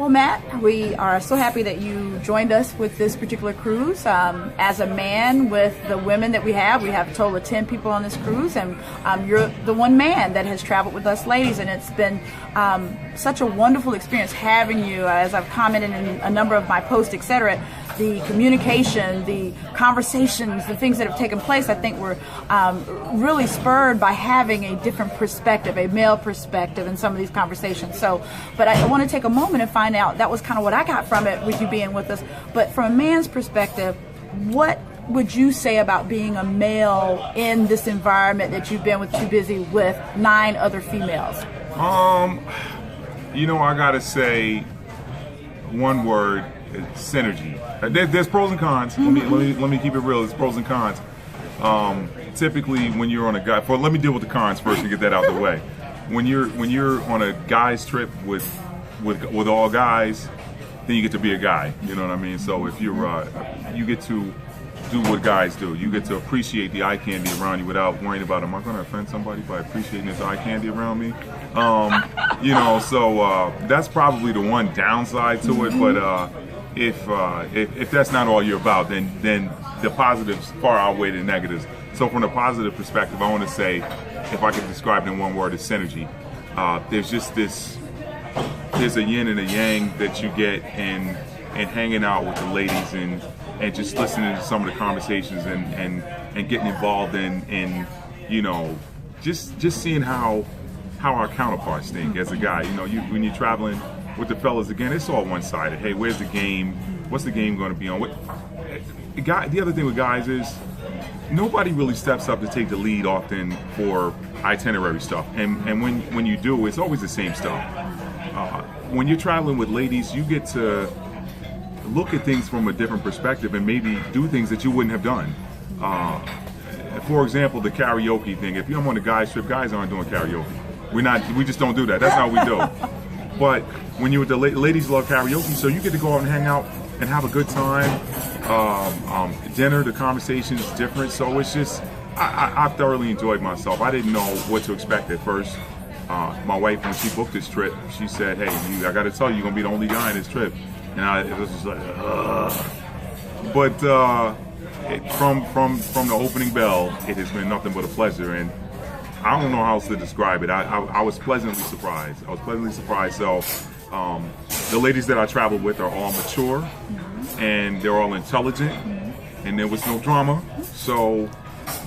Well, Matt, we are so happy that you joined us with this particular cruise. As a man with the women that we have a total of 10 people on this cruise, and you're the one man that has traveled with us ladies, and it's been such a wonderful experience having you. As I've commented in a number of my posts, etc., the communication, the conversations, the things that have taken place, I think were really spurred by having a different perspective, a male perspective in some of these conversations. So, but I want to take a moment and find out, that was kind of what I got from it with you being with us. But from a man's perspective, what would you say about being a male in this environment that you've been with 2Busy with 9 other females? You know, I gotta say one word: synergy. There's pros and cons. Let me keep it real. There's pros and cons. Typically, when you're on a guy, let me deal with the cons first and get that out of the way. When you're on a guy's trip with all guys, then you get to be a guy. You know what I mean? So if you're you get to do what guys do. You get to appreciate the eye candy around you without worrying about, am I going to offend somebody by appreciating this eye candy around me? You know, so that's probably the one downside to it. But if that's not all you're about, then the positives far outweigh the negatives. So from a positive perspective, I want to say, if I could describe it in one word, it's synergy. There's just there's a yin and a yang that you get in hanging out with the ladies and just listening to some of the conversations and getting involved in you know, just seeing how our counterparts think as a guy. You know, when you're traveling with the fellas, again, it's all one-sided. Hey, where's the game? What's the game going to be on? The other thing with guys is nobody really steps up to take the lead often for itinerary stuff. And when you do, it's always the same stuff. When you're traveling with ladies, you get to look at things from a different perspective and maybe do things that you wouldn't have done. For example, the karaoke thing. If you're on a guy's trip, guys aren't doing karaoke. We just don't do that. That's not what we do. But when you're with the ladies, love karaoke, so you get to go out and hang out and have a good time. Dinner, the conversation is different. So it's just, I thoroughly enjoyed myself. I didn't know what to expect at first. My wife, when she booked this trip, she said, hey, I got to tell you, you're going to be the only guy in this trip. And it was just like, But from the opening bell, it has been nothing but a pleasure. And I don't know how else to describe it. I was pleasantly surprised. So the ladies that I traveled with are all mature, and they're all intelligent, and there was no drama. So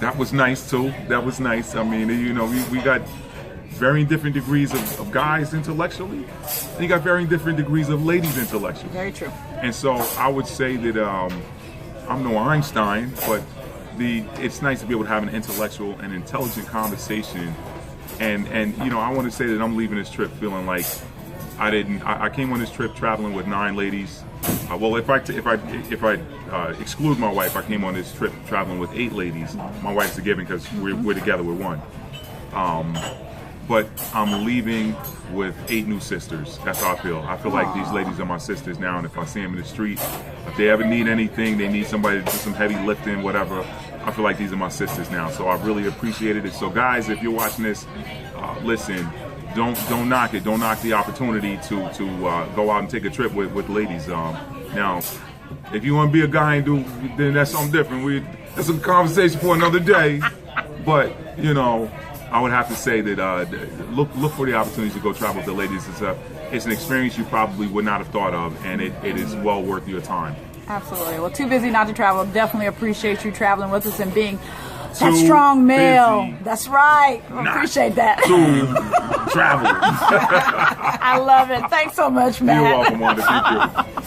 that was nice too. That was nice. I mean, you know, we got varying different degrees of guys intellectually, and you got varying different degrees of ladies intellectually. Very true. And so I would say that I'm no Einstein, but it's nice to be able to have an intellectual and intelligent conversation. And you know, I want to say that I'm leaving this trip feeling like I came on this trip traveling with 9 ladies. Well, if I exclude my wife, I came on this trip traveling with 8 ladies. My wife's a given because we're together with one. But I'm leaving with 8 new sisters. That's how I feel. I feel like these ladies are my sisters now, and if I see them in the street, if they ever need anything, they need somebody to do some heavy lifting, whatever, I feel like these are my sisters now. So I really appreciated it. So guys, if you're watching this, listen, don't knock it. Don't knock the opportunity to go out and take a trip with ladies. Now, if you want to be a guy and then that's something different. That's a conversation for another day. But you know, I would have to say that look for the opportunities to go travel with the ladies. It's an experience you probably would not have thought of, and it is well worth your time. Absolutely. Well, Too Busy Not to Travel. Definitely appreciate you traveling with us and being that strong male. That's right. Appreciate that. To travel. I love it. Thanks so much, Matt. You're welcome, Wanda. Thank you.